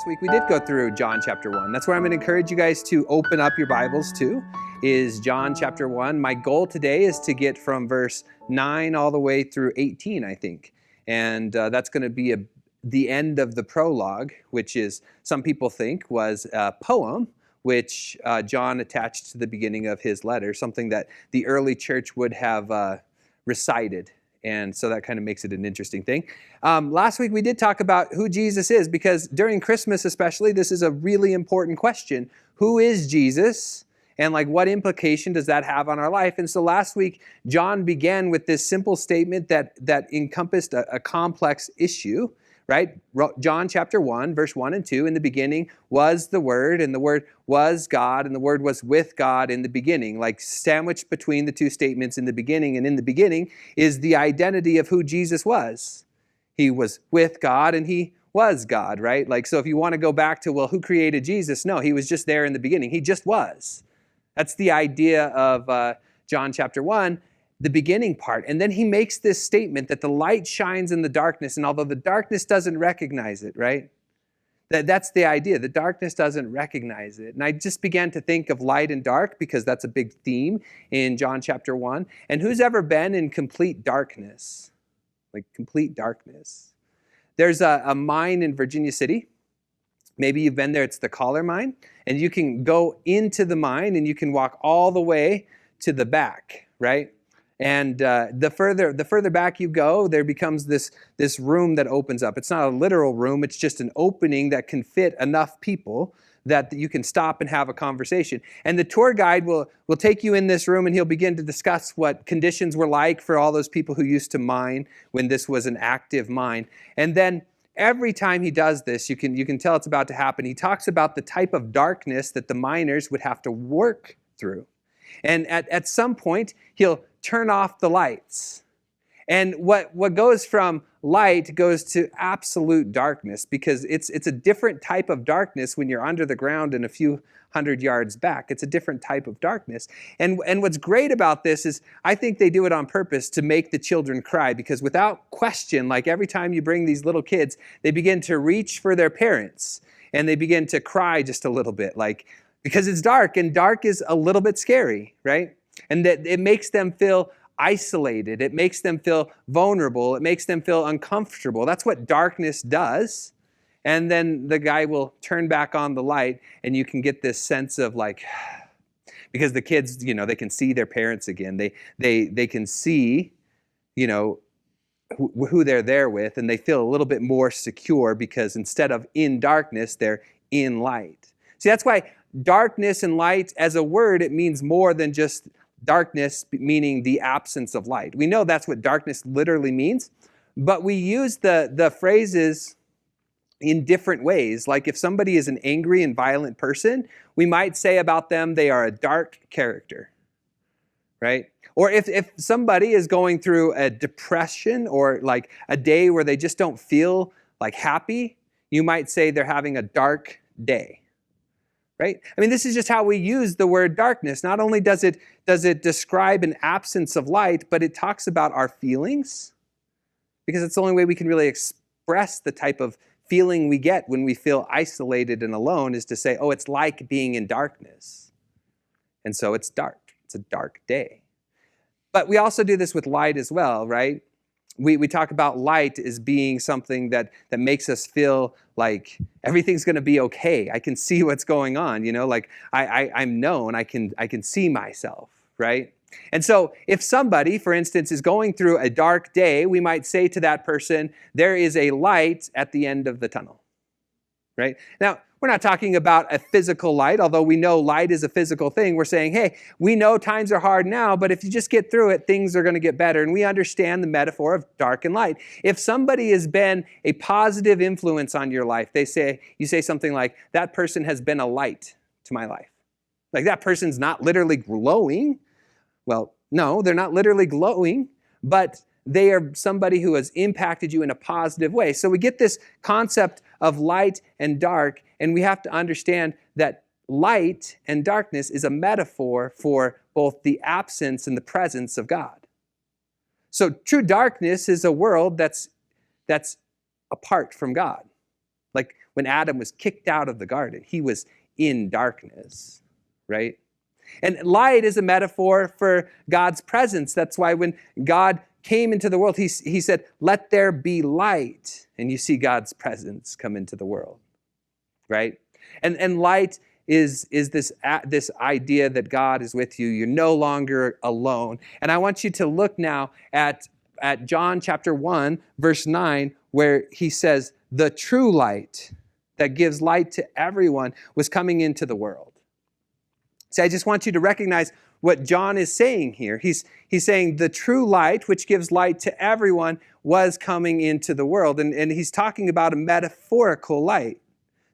Last week we did go through John chapter 1. That's where I'm going to encourage you guys to open up your Bibles to, is John chapter 1. My goal today is to get from verse 9 all the way through 18, I think. And that's going to be the end of the prologue, which is, some people think, was a poem, which John attached to the beginning of his letter, something that the early church would have recited. And so that kind of makes it an interesting thing. Last week we did talk about who Jesus is, because during Christmas especially, this is a really important question. Who is Jesus? And what implication does that have on our life? And so last week, John began with this simple statement that encompassed a complex issue, right? John chapter 1, verse 1 and 2, in the beginning was the Word, and the Word was God, and the Word was with God in the beginning. Sandwiched between the two statements, in the beginning and in the beginning, is the identity of who Jesus was. He was with God and he was God, right? So if you want to go back to, well, who created Jesus? No, he was just there in the beginning. He just was. That's the idea of John chapter 1. The beginning part. And then he makes this statement that the light shines in the darkness, and although the darkness doesn't recognize it, right? That's the idea. The darkness doesn't recognize it. And I just began to think of light and dark because that's a big theme in John chapter 1. And who's ever been in complete darkness? Complete darkness. There's a mine in Virginia City. Maybe you've been there. It's the Collar Mine. And you can go into the mine and you can walk all the way to the back, right? And the further back you go, there becomes this room that opens up. It's not a literal room. It's just an opening that can fit enough people that you can stop and have a conversation. And the tour guide will take you in this room, and he'll begin to discuss what conditions were like for all those people who used to mine when this was an active mine. And then every time he does this, you can tell it's about to happen. He talks about the type of darkness that the miners would have to work through. And at some point, he'll turn off the lights. And what goes from light goes to absolute darkness, because it's a different type of darkness when you're under the ground and a few hundred yards back. It's a different type of darkness. And what's great about this is I think they do it on purpose to make the children cry, because without question, every time you bring these little kids, they begin to reach for their parents and they begin to cry just a little bit, because it's dark, and dark is a little bit scary, right? And that it makes them feel isolated. It makes them feel vulnerable. It makes them feel uncomfortable. That's what darkness does. And then the guy will turn back on the light, and you can get this sense of because the kids, they can see their parents again. They can see, who they're there with, and they feel a little bit more secure, because instead of in darkness, they're in light. See, that's why darkness and light, as a word, it means more than just darkness, meaning the absence of light. We know that's what darkness literally means, but we use the phrases in different ways. If somebody is an angry and violent person, we might say about them they are a dark character, right? Or if somebody is going through a depression, or a day where they just don't feel happy, you might say they're having a dark day. Right? This is just how we use the word darkness. Not only does it describe an absence of light, but it talks about our feelings, because it's the only way we can really express the type of feeling we get when we feel isolated and alone, is to say, oh, it's like being in darkness. And so it's dark. It's a dark day. But we also do this with light as well, right? We talk about light as being something that makes us feel like everything's going to be okay. I can see what's going on, I'm known. I can see myself, right? And so if somebody, for instance, is going through a dark day, we might say to that person, there is a light at the end of the tunnel, right? Now, we're not talking about a physical light, although we know light is a physical thing. We're saying, hey, we know times are hard now, but if you just get through it, things are going to get better. And we understand the metaphor of dark and light. If somebody has been a positive influence on your life, you say something like, that person has been a light to my life. That person's not literally glowing. Well, no, they're not literally glowing, but they are somebody who has impacted you in a positive way. So we get this concept of light and dark, and we have to understand that light and darkness is a metaphor for both the absence and the presence of God. So true darkness is a world that's apart from God. Like when Adam was kicked out of the garden, he was in darkness, right? And light is a metaphor for God's presence. That's why when God came into the world, he said, let there be light. And you see God's presence come into the world, right? And light is this idea that God is with you. You're no longer alone. And I want you to look now at John chapter 1, verse 9, where he says, the true light that gives light to everyone was coming into the world. So I just want you to recognize what John is saying here. He's saying the true light, which gives light to everyone, was coming into the world. And he's talking about a metaphorical light,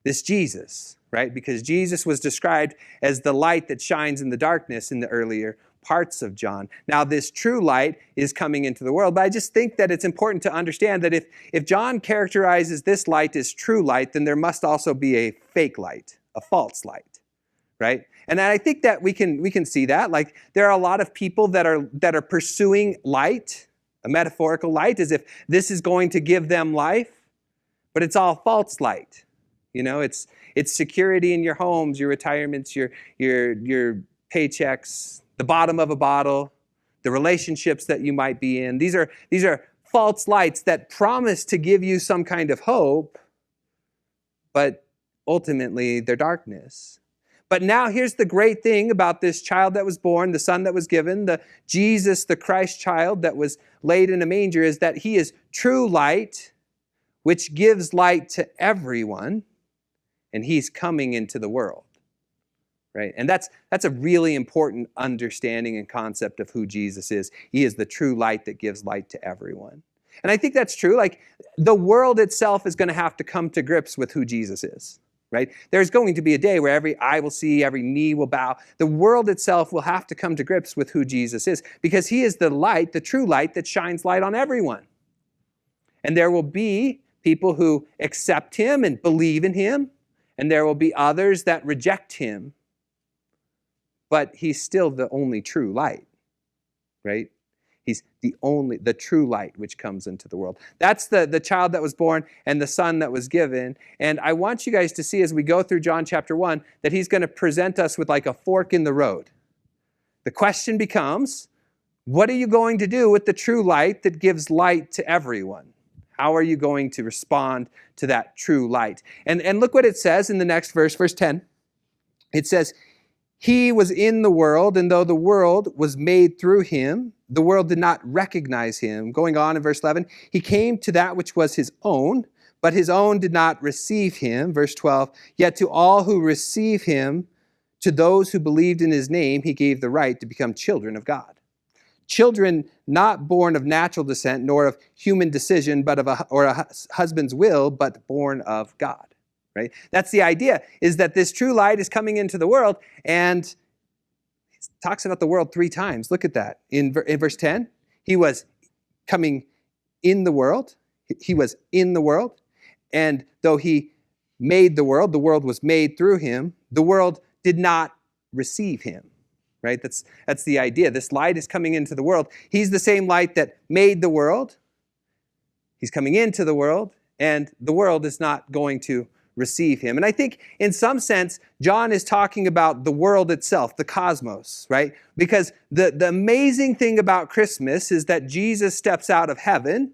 this Jesus, right? Because Jesus was described as the light that shines in the darkness in the earlier parts of John. Now, this true light is coming into the world, but I just think that it's important to understand that if John characterizes this light as true light, then there must also be a fake light, a false light, right? And I think that we can see that. Like there are a lot of people that are pursuing light, a metaphorical light, as if this is going to give them life, but it's all false light. You know, it's security in your homes, your retirements, your paychecks, the bottom of a bottle, the relationships that you might be in. These are false lights that promise to give you some kind of hope, but ultimately they're darkness. But now here's the great thing about this child that was born, the son that was given, the Jesus, the Christ child that was laid in a manger, is that he is true light, which gives light to everyone, and he's coming into the world, right? And that's a really important understanding and concept of who Jesus is. He is the true light that gives light to everyone. And I think that's true. Like the world itself is going to have to come to grips with who Jesus is. Right? There's going to be a day where every eye will see, every knee will bow. The world itself will have to come to grips with who Jesus is because he is the light, the true light that shines light on everyone. And there will be people who accept him and believe in him, and there will be others that reject him, but he's still the only true light, right? He's the true light which comes into the world. That's the child that was born and the son that was given. And I want you guys to see as we go through John chapter 1 that he's going to present us with like a fork in the road. The question becomes, what are you going to do with the true light that gives light to everyone? How are you going to respond to that true light? And look what it says in the next verse, verse 10. It says, he was in the world, and though the world was made through him, the world did not recognize him. Going on in verse 11, he came to that which was his own, but his own did not receive him. Verse 12, yet to all who receive him, to those who believed in his name, he gave the right to become children of God. Children not born of natural descent, nor of human decision, but of a husband's will, but born of God. Right? That's the idea, is that this true light is coming into the world, and he talks about the world 3 times. Look at that. In verse 10, he was coming in the world. He was in the world, and though he made the world was made through him. The world did not receive him. Right? That's the idea. This light is coming into the world. He's the same light that made the world. He's coming into the world, and the world is not going to receive him. And I think in some sense, John is talking about the world itself, the cosmos, right? Because the amazing thing about Christmas is that Jesus steps out of heaven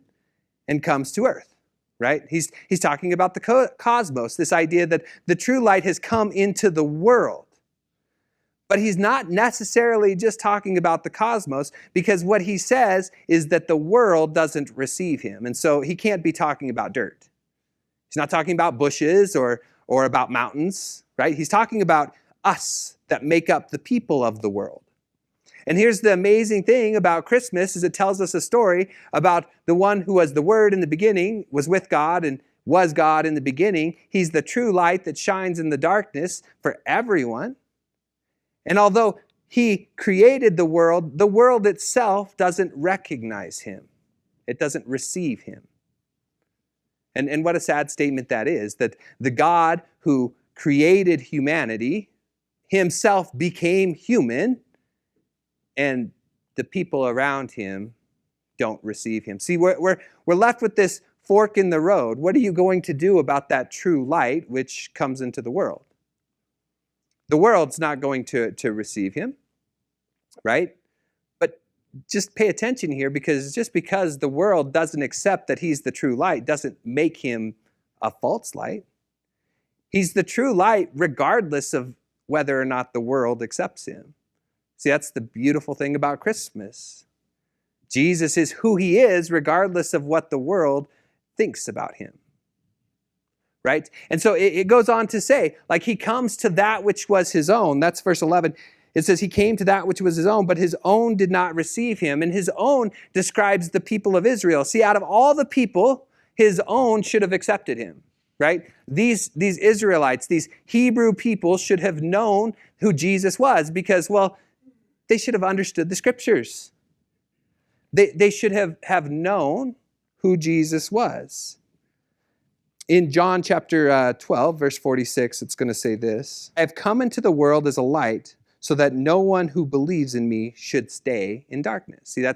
and comes to earth, right? He's talking about the cosmos, this idea that the true light has come into the world. But he's not necessarily just talking about the cosmos, because what he says is that the world doesn't receive him. And so he can't be talking about dirt. He's not talking about bushes or about mountains, right? He's talking about us that make up the people of the world. And here's the amazing thing about Christmas is it tells us a story about the one who was the Word in the beginning, was with God and was God in the beginning. He's the true light that shines in the darkness for everyone. And although he created the world itself doesn't recognize him. It doesn't receive him. And what a sad statement that is, that the God who created humanity himself became human, and the people around him don't receive him. See, we're left with this fork in the road. What are you going to do about that true light which comes into the world? The world's not going to receive him, right? But just pay attention here, because just because the world doesn't accept that he's the true light doesn't make him a false light. He's the true light regardless of whether or not the world accepts him. See, that's the beautiful thing about Christmas. Jesus is who he is regardless of what the world thinks about him. Right? And so it goes on to say, like, he comes to that which was his own. That's verse 11. It says he came to that which was his own, but his own did not receive him. And his own describes the people of Israel. See, out of all the people, his own should have accepted him. Right? These Israelites, these Hebrew people should have known who Jesus was because, well, they should have understood the scriptures. They should have known who Jesus was. In John chapter 12, verse 46, it's going to say this: I have come into the world as a light so that no one who believes in me should stay in darkness. See,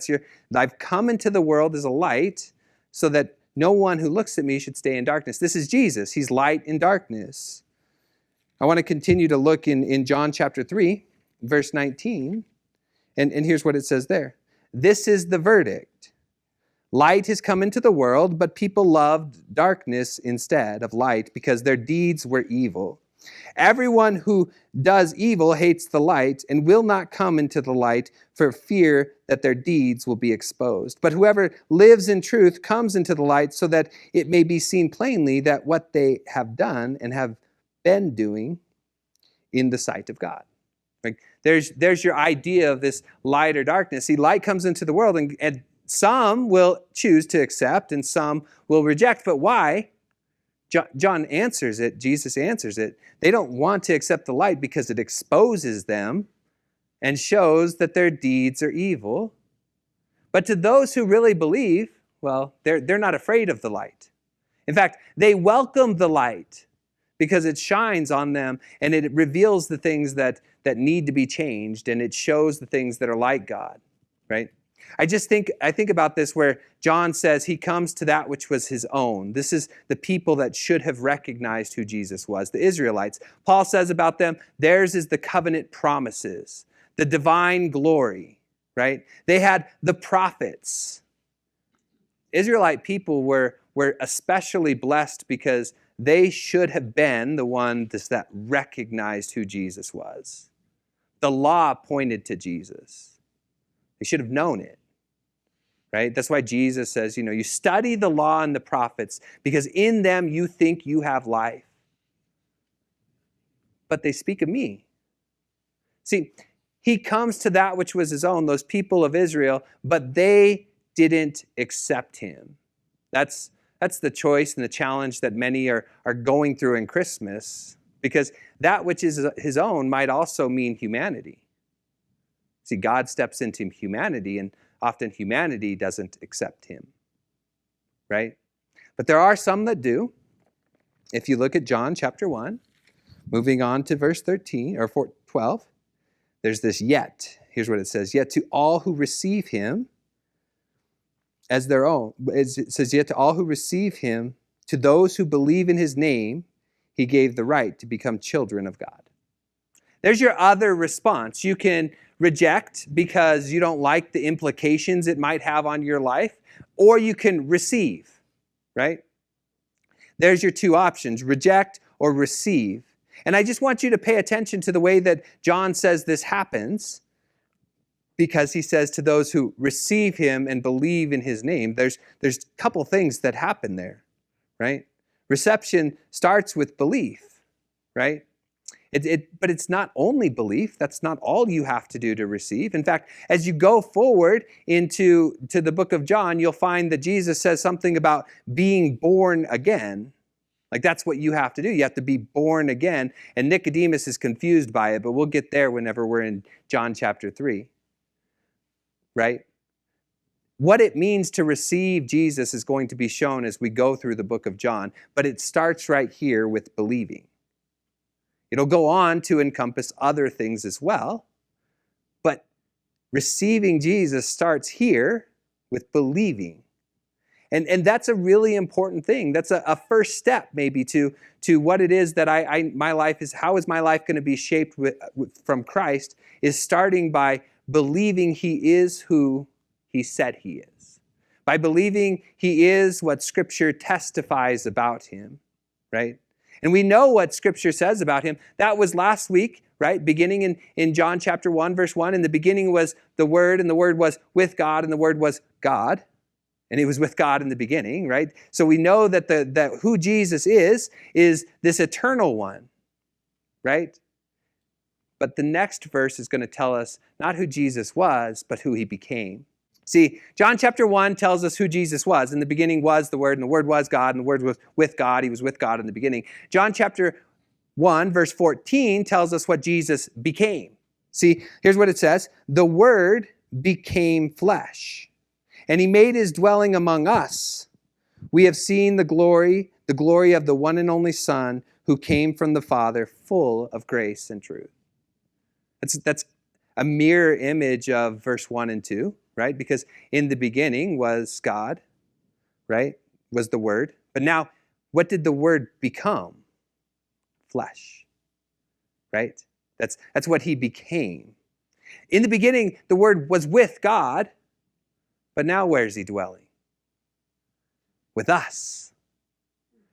I've come into the world as a light so that no one who looks at me should stay in darkness. This is Jesus. He's light in darkness. I want to continue to look in John chapter 3, verse 19. And here's what it says there. This is the verdict. Light has come into the world, but people loved darkness instead of light because their deeds were evil. Everyone who does evil hates the light and will not come into the light for fear that their deeds will be exposed. But whoever lives in truth comes into the light so that it may be seen plainly that what they have done and have been doing in the sight of God. Like, there's your idea of this light or darkness. See, light comes into the world and some will choose to accept and some will reject. But why? John answers it. Jesus answers it. They don't want to accept the light because it exposes them and shows that their deeds are evil. But to those who really believe, well, they're not afraid of the light. In fact, they welcome the light because it shines on them and it reveals the things that need to be changed, and it shows the things that are like God, right? I think about this where John says he comes to that which was his own. This is the people that should have recognized who Jesus was, the Israelites. Paul says about them, theirs is the covenant promises, the divine glory, right? They had the prophets. Israelite people were especially blessed because they should have been the ones that recognized who Jesus was. The law pointed to Jesus. They should have known it, right? That's why Jesus says, you study the law and the prophets because in them you think you have life. But they speak of me. See, he comes to that which was his own, those people of Israel, but they didn't accept him. That's the choice and the challenge that many are going through in Christmas, because that which is his own might also mean humanity. See, God steps into humanity, and often humanity doesn't accept him, right? But there are some that do. If you look at John chapter 1, moving on to verse 13 or 12, there's this yet. Here's what it says. Yet to all who receive him as their own, it says, yet to all who receive him, to those who believe in his name, he gave the right to become children of God. There's your other response. You can reject because you don't like the implications it might have on your life, or you can receive, right? There's your two options, reject or receive. And I just want you to pay attention to the way that John says this happens, because he says to those who receive him and believe in his name, there's a couple things that happen there, right? Reception starts with belief, right? But it's not only belief. That's not all you have to do to receive. In fact, as you go forward to the book of John, you'll find that Jesus says something about being born again. Like, that's what you have to do. You have to be born again. And Nicodemus is confused by it, but we'll get there whenever we're in John chapter 3, right? What it means to receive Jesus is going to be shown as we go through the book of John, but it starts right here with believing. It'll go on to encompass other things as well, but receiving Jesus starts here with believing. And that's a really important thing. That's a first step maybe to what it is that my life is, how is my life going to be shaped from Christ, is starting by believing he is who he said he is. By believing he is what Scripture testifies about him, right? And we know what Scripture says about him. That was last week, right? Beginning in John chapter 1, verse 1. In the beginning was the Word, and the Word was with God, and the Word was God. And he was with God in the beginning, right? So we know that that who Jesus is this eternal one, right? But the next verse is going to tell us not who Jesus was, but who he became. See, John chapter 1 tells us who Jesus was. In the beginning was the Word, and the Word was God, and the Word was with God. He was with God in the beginning. John chapter 1, verse 14 tells us what Jesus became. See, here's what it says. The Word became flesh, and he made his dwelling among us. We have seen the glory of the one and only Son who came from the Father, full of grace and truth. That's a mirror image of verse 1 and 2, right? Because in the beginning was God, right? Was the Word. But now, what did the Word become? Flesh, right? That's what he became. In the beginning, the Word was with God, but now where is he dwelling? With us,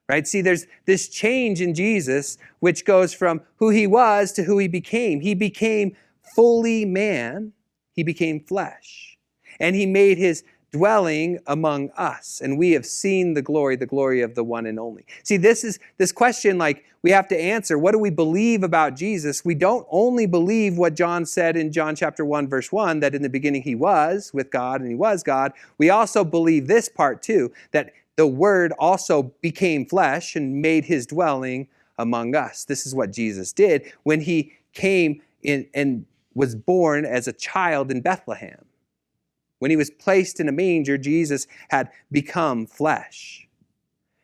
right? See, there's this change in Jesus, which goes from who he was to who he became. He became fully man. He became flesh. And he made his dwelling among us. And we have seen the glory of the one and only. See, this is this question, like, we have to answer, what do we believe about Jesus? We don't only believe what John said in John chapter 1, verse 1, that in the beginning he was with God and he was God. We also believe this part too, that the Word also became flesh and made his dwelling among us. This is what Jesus did when he came in and was born as a child in Bethlehem. When he was placed in a manger, Jesus had become flesh.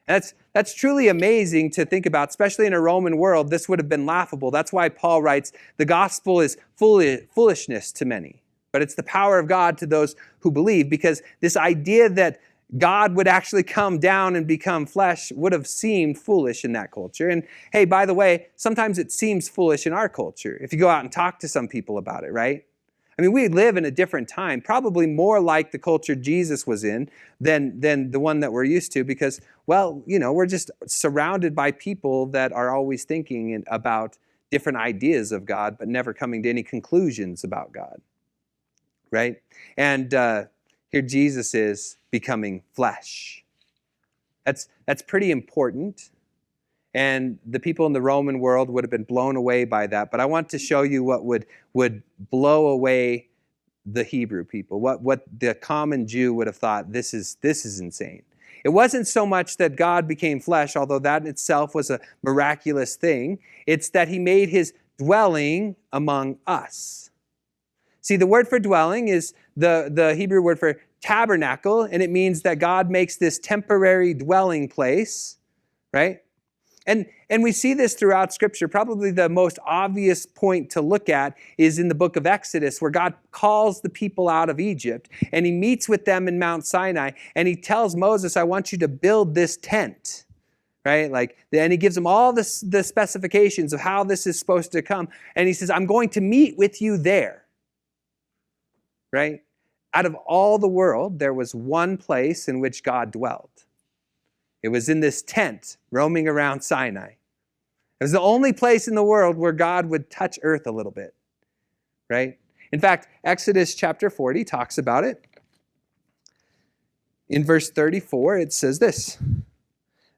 And that's truly amazing to think about, especially in a Roman world. This would have been laughable. That's why Paul writes, the gospel is foolishness to many, but it's the power of God to those who believe, because this idea that God would actually come down and become flesh would have seemed foolish in that culture. And hey, by the way, sometimes it seems foolish in our culture if you go out and talk to some people about it, right? I mean, we live in a different time, probably more like the culture Jesus was in than the one that we're used to, because, well, you know, we're just surrounded by people that are always thinking about different ideas of God, but never coming to any conclusions about God, right? And here Jesus is becoming flesh. That's pretty important. And the people in the Roman world would have been blown away by that. But I want to show you what would blow away the Hebrew people, what the common Jew would have thought, this is insane. It wasn't so much that God became flesh, although that in itself was a miraculous thing. It's that he made his dwelling among us. See, the word for dwelling is the Hebrew word for tabernacle, and it means that God makes this temporary dwelling place, right? And we see this throughout Scripture. Probably the most obvious point to look at is in the book of Exodus, where God calls the people out of Egypt, and he meets with them in Mount Sinai, and he tells Moses, I want you to build this tent, right? And he gives them all the specifications of how this is supposed to come, and he says, I'm going to meet with you there, right? Out of all the world, there was one place in which God dwelt. It was in this tent roaming around Sinai. It was the only place in the world where God would touch earth a little bit, right? In fact, Exodus chapter 40 talks about it. In verse 34, it says this,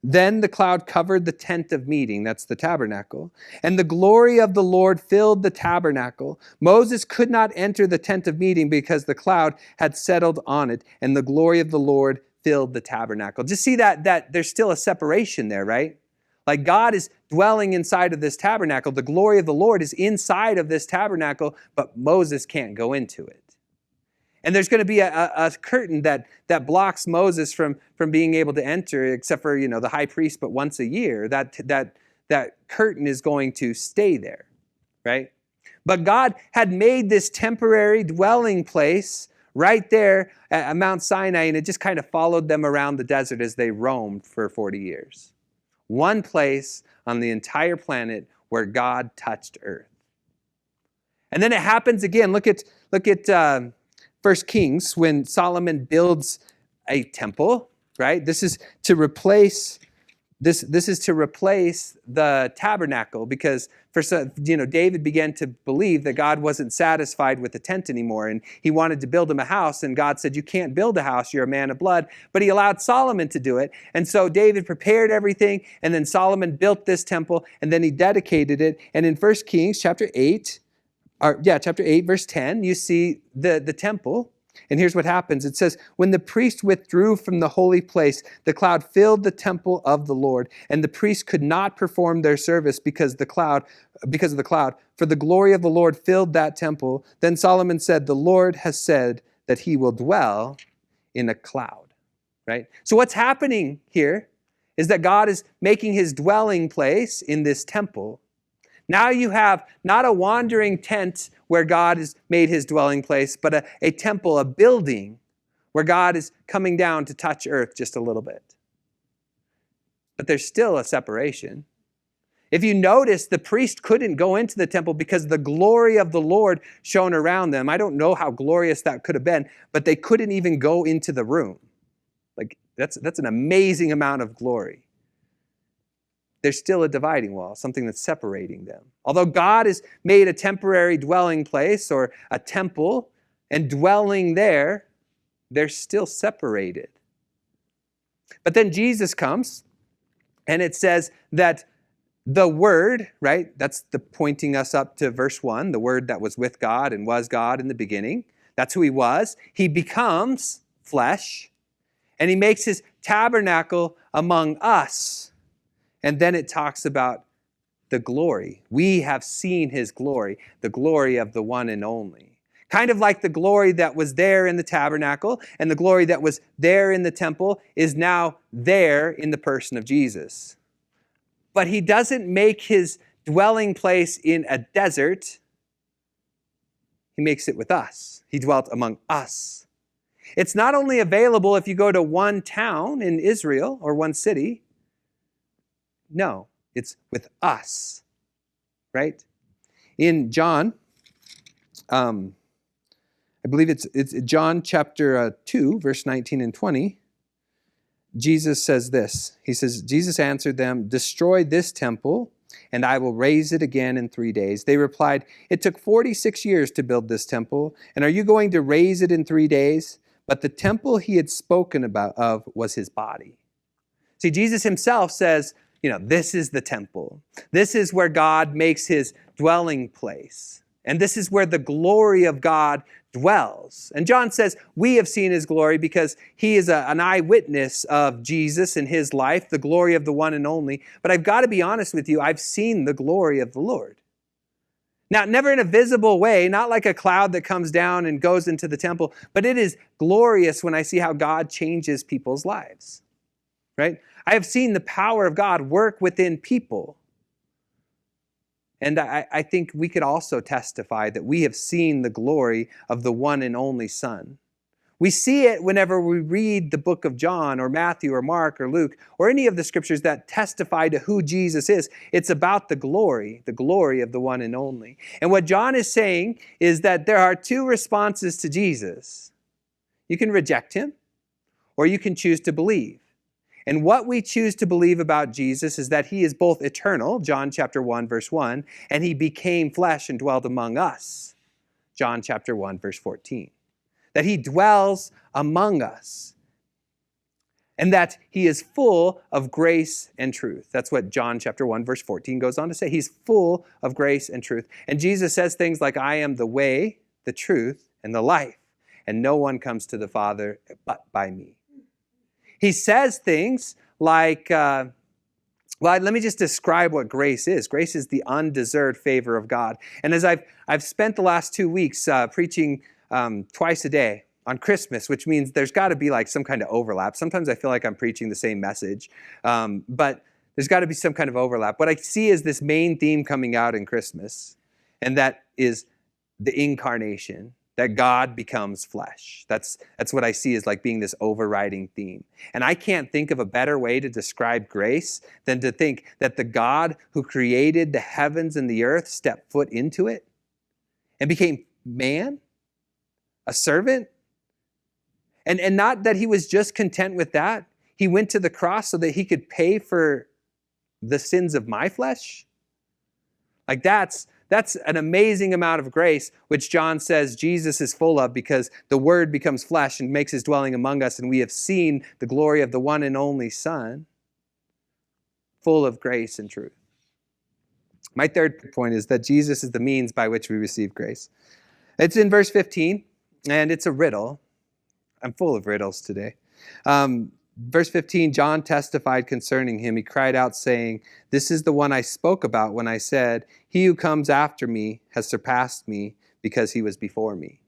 Then the cloud covered the tent of meeting, that's the tabernacle, and the glory of the Lord filled the tabernacle. Moses could not enter the tent of meeting because the cloud had settled on it, and the glory of the Lord filled the tabernacle. Just see that there's still a separation there, right? Like God is dwelling inside of this tabernacle. The glory of the Lord is inside of this tabernacle, but Moses can't go into it. And there's going to be a curtain that blocks Moses from being able to enter, except for, the high priest, but once a year. That curtain is going to stay there, right? But God had made this temporary dwelling place right there at Mount Sinai, and it just kind of followed them around the desert as they roamed for 40 years. One place on the entire planet where God touched earth. And then it happens again. Look at 1 Kings when Solomon builds a temple, right? This is to replace the tabernacle, because David began to believe that God wasn't satisfied with the tent anymore, and he wanted to build him a house, and God said, "You can't build a house, you're a man of blood," but he allowed Solomon to do it. And so David prepared everything, and then Solomon built this temple, and then he dedicated it. And in 1 Kings chapter 8, verse 10, you see the temple. And here's what happens. It says, when the priest withdrew from the holy place, the cloud filled the temple of the Lord, and the priests could not perform their service because of the cloud, for the glory of the Lord filled that temple. Then Solomon said, the Lord has said that he will dwell in a cloud. Right? So what's happening here is that God is making his dwelling place in this temple. Now you have not a wandering tent where God has made his dwelling place, but a temple, a building where God is coming down to touch earth just a little bit. But there's still a separation. If you notice, the priest couldn't go into the temple because the glory of the Lord shone around them. I don't know how glorious that could have been, but they couldn't even go into the room. Like that's an amazing amount of glory. There's still a dividing wall, something that's separating them. Although God has made a temporary dwelling place or a temple and dwelling there, they're still separated. But then Jesus comes, and it says that the Word, right? That's the pointing us up to verse 1, the Word that was with God and was God in the beginning. That's who he was. He becomes flesh, and he makes his tabernacle among us. And then it talks about the glory. We have seen his glory, the glory of the one and only. Kind of like the glory that was there in the tabernacle and the glory that was there in the temple is now there in the person of Jesus. But he doesn't make his dwelling place in a desert. He makes it with us. He dwelt among us. It's not only available if you go to one town in Israel or one city. No, it's with us, right? In John, I believe it's John chapter 2, verse 19 and 20, Jesus says this. He says, Jesus answered them, destroy this temple, and I will raise it again in 3 days. They replied, it took 46 years to build this temple, and are you going to raise it in 3 days? But the temple he had spoken of was his body. See, Jesus himself says, this is the temple. This is where God makes his dwelling place. And this is where the glory of God dwells. And John says, we have seen his glory because he is an eyewitness of Jesus and his life, the glory of the one and only. But I've got to be honest with you, I've seen the glory of the Lord. Now, never in a visible way, not like a cloud that comes down and goes into the temple, but it is glorious when I see how God changes people's lives, right? I have seen the power of God work within people. And I think we could also testify that we have seen the glory of the one and only Son. We see it whenever we read the book of John or Matthew or Mark or Luke or any of the scriptures that testify to who Jesus is. It's about the glory of the one and only. And what John is saying is that there are two responses to Jesus. You can reject him or you can choose to believe. And what we choose to believe about Jesus is that he is both eternal, John chapter 1, verse 1, and he became flesh and dwelt among us, John chapter 1, verse 14. That he dwells among us, and that he is full of grace and truth. That's what John chapter 1, verse 14 goes on to say. He's full of grace and truth. And Jesus says things like, I am the way, the truth, and the life, and no one comes to the Father but by me. He says things like, let me just describe what grace is. Grace is the undeserved favor of God. And as I've spent the last 2 weeks preaching twice a day on Christmas, which means there's got to be like some kind of overlap. Sometimes I feel like I'm preaching the same message, but there's got to be some kind of overlap. What I see is this main theme coming out in Christmas, and that is the incarnation. that God becomes flesh. That's what I see as like being this overriding theme. And I can't think of a better way to describe grace than to think that the God who created the heavens and the earth stepped foot into it and became man, a servant. And not that he was just content with that. He went to the cross so that he could pay for the sins of my flesh. Like that's an amazing amount of grace, which John says Jesus is full of because the Word becomes flesh and makes his dwelling among us, and we have seen the glory of the one and only Son, full of grace and truth. My third point is that Jesus is the means by which we receive grace. It's in verse 15, and it's a riddle. I'm full of riddles today. Verse 15, John testified concerning him. He cried out saying, "This is the one I spoke about when I said, 'He who comes after me has surpassed me because he was before me.'"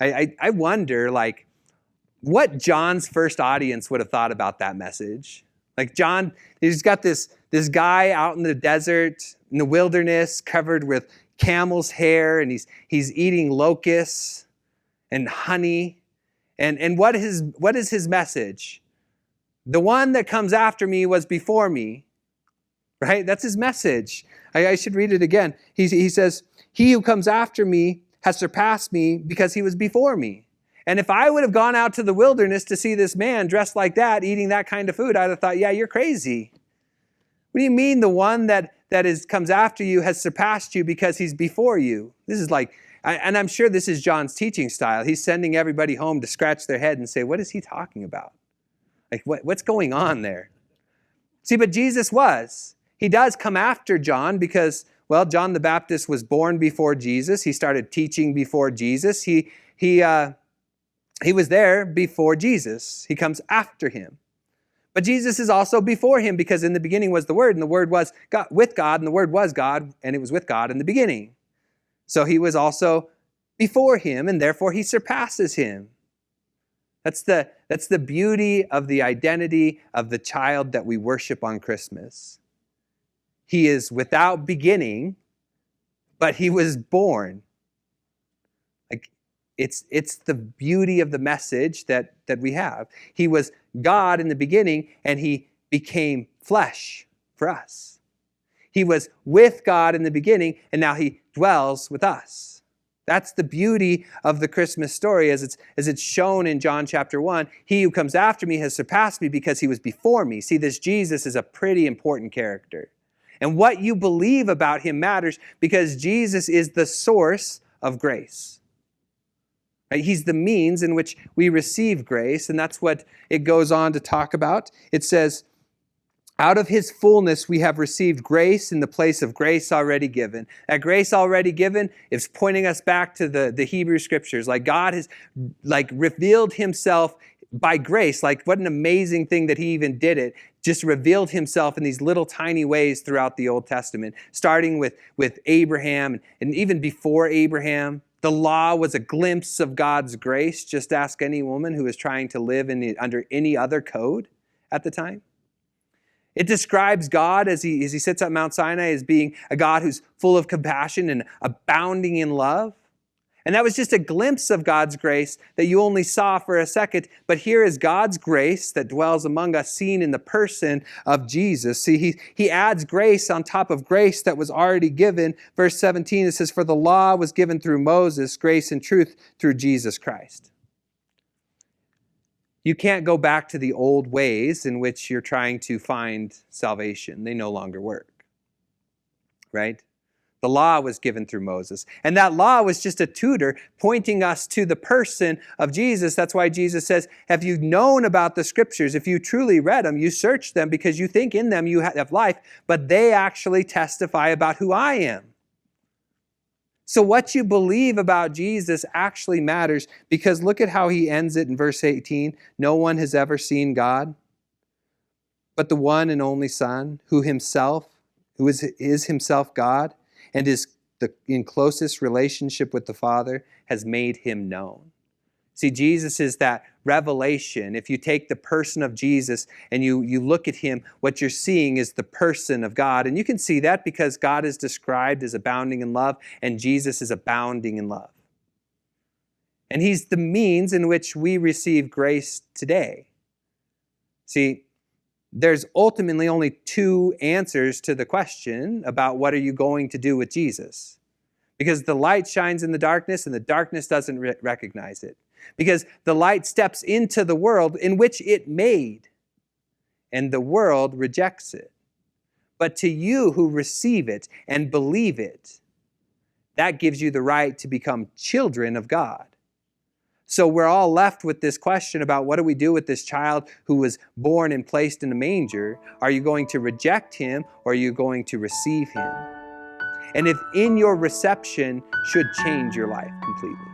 I wonder, like, what John's first audience would have thought about that message. Like John, he's got this guy out in the desert, in the wilderness, covered with camel's hair, and he's eating locusts and honey. And what is his message? The one that comes after me was before me, right? That's his message. I should read it again. He says, "He who comes after me has surpassed me because he was before me." And if I would have gone out to the wilderness to see this man dressed like that, eating that kind of food, I'd have thought, yeah, you're crazy. What do you mean the one that comes after you has surpassed you because he's before you? This is like, and I'm sure this is John's teaching style. He's sending everybody home to scratch their head and say, what is he talking about? Like, what's going on there? See, but Jesus was. He does come after John because, well, John the Baptist was born before Jesus. He started teaching before Jesus. He was there before Jesus. He comes after him. But Jesus is also before him because in the beginning was the Word, and the Word was God, with God, and the Word was God, and it was with God in the beginning. So he was also before him, and therefore he surpasses him. That's the beauty of the identity of the child that we worship on Christmas. He is without beginning, but he was born. Like it's the beauty of the message that we have. He was God in the beginning, and he became flesh for us. He was with God in the beginning, and now he dwells with us. That's the beauty of the Christmas story as it's shown in John chapter 1. He who comes after me has surpassed me because he was before me. See, this Jesus is a pretty important character. And what you believe about him matters because Jesus is the source of grace. Right? He's the means in which we receive grace, and that's what it goes on to talk about. It says, "Out of his fullness we have received grace in the place of grace already given." That grace already given is pointing us back to the Hebrew Scriptures. Like God has revealed himself by grace. Like what an amazing thing that he even did it. Just revealed himself in these little tiny ways throughout the Old Testament, starting with Abraham and even before Abraham. The law was a glimpse of God's grace. Just ask any woman who was trying to live under any other code at the time. It describes God as he sits at Mount Sinai as being a God who's full of compassion and abounding in love. And that was just a glimpse of God's grace that you only saw for a second. But here is God's grace that dwells among us, seen in the person of Jesus. See, he adds grace on top of grace that was already given. Verse 17, it says, "For the law was given through Moses, grace and truth through Jesus Christ." You can't go back to the old ways in which you're trying to find salvation. They no longer work, right? The law was given through Moses. And that law was just a tutor pointing us to the person of Jesus. That's why Jesus says, have you known about the Scriptures? If you truly read them, you search them because you think in them you have life, but they actually testify about who I am. So what you believe about Jesus actually matters because look at how he ends it in verse 18. "No one has ever seen God, but the one and only Son, who is himself God and is in closest relationship with the Father, has made him known." See, Jesus is that revelation. If you take the person of Jesus and you look at him, what you're seeing is the person of God. And you can see that because God is described as abounding in love and Jesus is abounding in love. And he's the means in which we receive grace today. See, there's ultimately only two answers to the question about what are you going to do with Jesus. Because the light shines in the darkness and the darkness doesn't recognize it. Because the light steps into the world in which it made, and the world rejects it. But to you who receive it and believe it, that gives you the right to become children of God. So we're all left with this question about what do we do with this child who was born and placed in a manger? Are you going to reject him or are you going to receive him? And if in your reception should change your life completely.